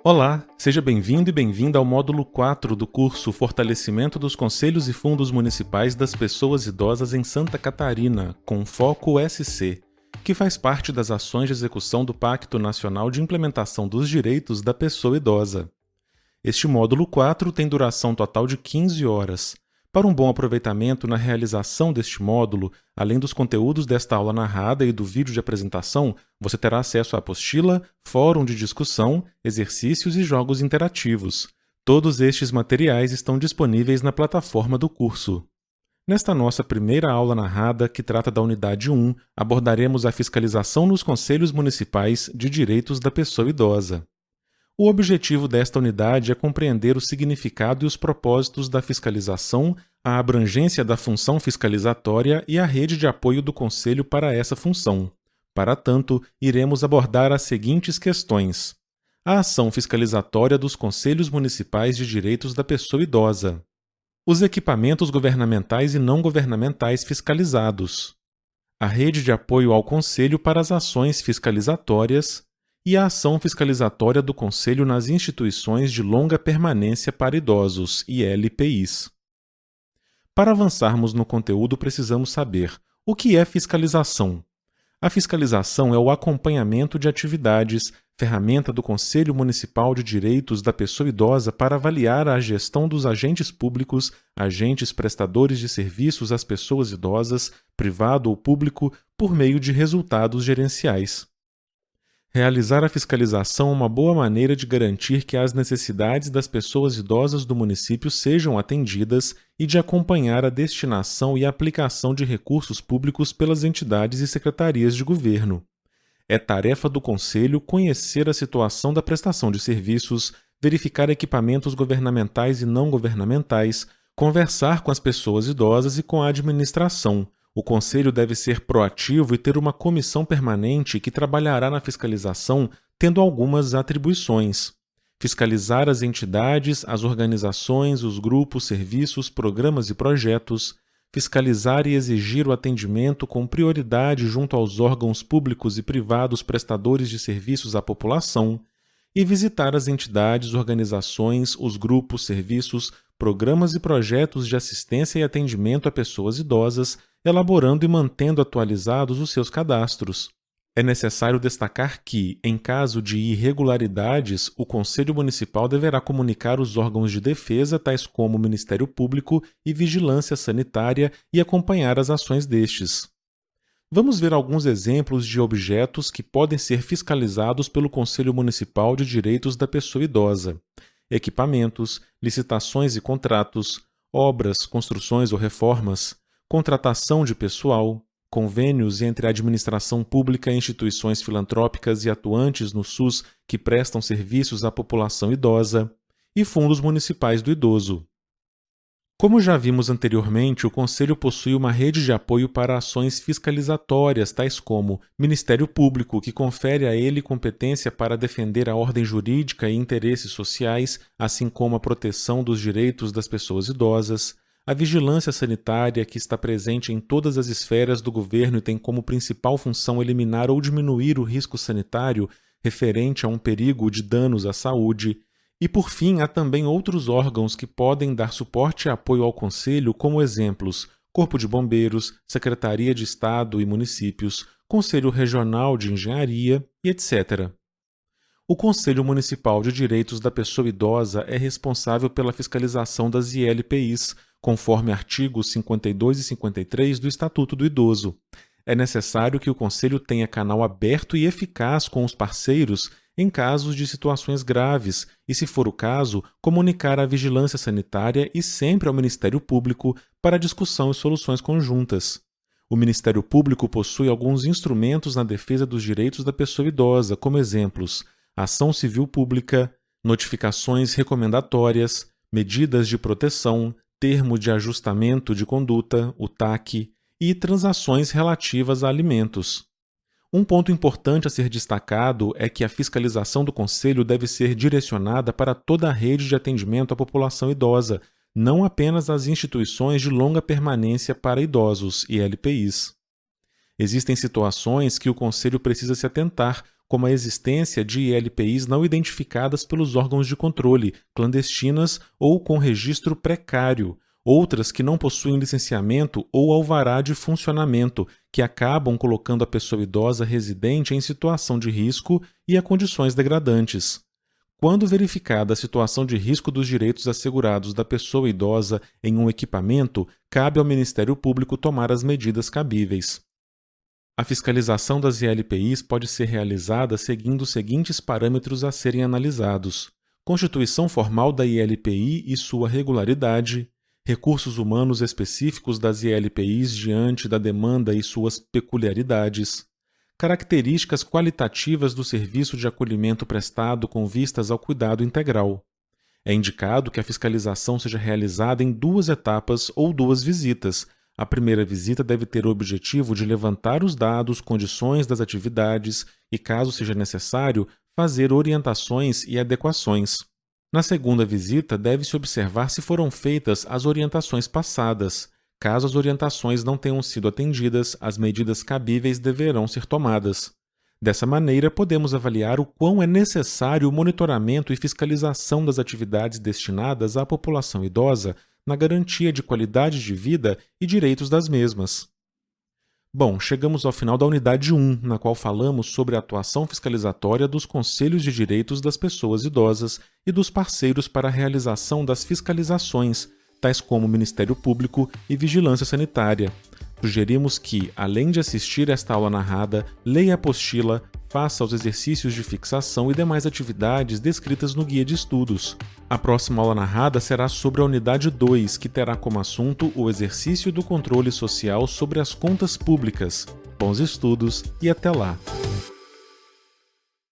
Olá, seja bem-vindo e bem-vinda ao módulo 4 do curso Fortalecimento dos Conselhos e Fundos Municipais das Pessoas Idosas em Santa Catarina, com foco SC, que faz parte das ações de execução do Pacto Nacional de Implementação dos Direitos da Pessoa Idosa. Este módulo 4 tem duração total de 15 horas. Para um bom aproveitamento na realização deste módulo, além dos conteúdos desta aula narrada e do vídeo de apresentação, você terá acesso à apostila, fórum de discussão, exercícios e jogos interativos. Todos estes materiais estão disponíveis na plataforma do curso. Nesta nossa primeira aula narrada, que trata da unidade 1, abordaremos a fiscalização nos conselhos municipais de direitos da pessoa idosa. O objetivo desta unidade é compreender o significado e os propósitos da fiscalização, a abrangência da função fiscalizatória e a rede de apoio do Conselho para essa função. Para tanto, iremos abordar as seguintes questões: a ação fiscalizatória dos Conselhos Municipais de Direitos da Pessoa Idosa, os equipamentos governamentais e não governamentais fiscalizados, a rede de apoio ao Conselho para as ações fiscalizatórias, e a ação fiscalizatória do Conselho nas instituições de longa permanência para idosos, ILPIs. Para avançarmos no conteúdo, precisamos saber o que é fiscalização. A fiscalização é o acompanhamento de atividades, ferramenta do Conselho Municipal de Direitos da Pessoa Idosa para avaliar a gestão dos agentes públicos, agentes prestadores de serviços às pessoas idosas, privado ou público, por meio de resultados gerenciais. Realizar a fiscalização é uma boa maneira de garantir que as necessidades das pessoas idosas do município sejam atendidas e de acompanhar a destinação e a aplicação de recursos públicos pelas entidades e secretarias de governo. É tarefa do Conselho conhecer a situação da prestação de serviços, verificar equipamentos governamentais e não governamentais, conversar com as pessoas idosas e com a administração. O Conselho deve ser proativo e ter uma comissão permanente que trabalhará na fiscalização, tendo algumas atribuições: fiscalizar as entidades, as organizações, os grupos, serviços, programas e projetos, fiscalizar e exigir o atendimento com prioridade junto aos órgãos públicos e privados prestadores de serviços à população, e visitar as entidades, organizações, os grupos, serviços, programas e projetos de assistência e atendimento a pessoas idosas, elaborando e mantendo atualizados os seus cadastros. É necessário destacar que, em caso de irregularidades, o Conselho Municipal deverá comunicar os órgãos de defesa, tais como o Ministério Público e Vigilância Sanitária, e acompanhar as ações destes. Vamos ver alguns exemplos de objetos que podem ser fiscalizados pelo Conselho Municipal de Direitos da Pessoa Idosa: equipamentos, licitações e contratos, obras, construções ou reformas, contratação de pessoal, convênios entre a administração pública e instituições filantrópicas e atuantes no SUS que prestam serviços à população idosa, e fundos municipais do idoso. Como já vimos anteriormente, o Conselho possui uma rede de apoio para ações fiscalizatórias, tais como Ministério Público, que confere a ele competência para defender a ordem jurídica e interesses sociais, assim como a proteção dos direitos das pessoas idosas, a vigilância sanitária, que está presente em todas as esferas do governo e tem como principal função eliminar ou diminuir o risco sanitário referente a um perigo de danos à saúde. E, por fim, há também outros órgãos que podem dar suporte e apoio ao Conselho, como exemplos: Corpo de Bombeiros, Secretaria de Estado e Municípios, Conselho Regional de Engenharia e etc. O Conselho Municipal de Direitos da Pessoa Idosa é responsável pela fiscalização das ILPIs, conforme artigos 52 e 53 do Estatuto do Idoso. É necessário que o Conselho tenha canal aberto e eficaz com os parceiros em casos de situações graves e, se for o caso, comunicar à Vigilância Sanitária e sempre ao Ministério Público para discussão e soluções conjuntas. O Ministério Público possui alguns instrumentos na defesa dos direitos da pessoa idosa, como exemplos: ação civil pública, notificações recomendatórias, medidas de proteção, termo de ajustamento de conduta, o TAC, e transações relativas a alimentos. Um ponto importante a ser destacado é que a fiscalização do Conselho deve ser direcionada para toda a rede de atendimento à população idosa, não apenas às instituições de longa permanência para idosos, ILPIs. Existem situações que o Conselho precisa se atentar, como a existência de ILPIs não identificadas pelos órgãos de controle, clandestinas ou com registro precário, outras que não possuem licenciamento ou alvará de funcionamento, que acabam colocando a pessoa idosa residente em situação de risco e a condições degradantes. Quando verificada a situação de risco dos direitos assegurados da pessoa idosa em um equipamento, cabe ao Ministério Público tomar as medidas cabíveis. A fiscalização das ILPIs pode ser realizada seguindo os seguintes parâmetros a serem analisados: constituição formal da ILPI e sua regularidade, recursos humanos específicos das ILPIs diante da demanda e suas peculiaridades, características qualitativas do serviço de acolhimento prestado com vistas ao cuidado integral. É indicado que a fiscalização seja realizada em 2 etapas ou 2 visitas. A primeira visita deve ter o objetivo de levantar os dados, condições das atividades e, caso seja necessário, fazer orientações e adequações. Na segunda visita, deve-se observar se foram feitas as orientações passadas. Caso as orientações não tenham sido atendidas, as medidas cabíveis deverão ser tomadas. Dessa maneira, podemos avaliar o quão é necessário o monitoramento e fiscalização das atividades destinadas à população idosa na garantia de qualidade de vida e direitos das mesmas. Bom, chegamos ao final da unidade 1, na qual falamos sobre a atuação fiscalizatória dos Conselhos de Direitos das Pessoas Idosas e dos parceiros para a realização das fiscalizações, tais como Ministério Público e Vigilância Sanitária. Sugerimos que, além de assistir esta aula narrada, leia a apostila, faça os exercícios de fixação e demais atividades descritas no guia de estudos. A próxima aula narrada será sobre a unidade 2, que terá como assunto o exercício do controle social sobre as contas públicas. Bons estudos e até lá!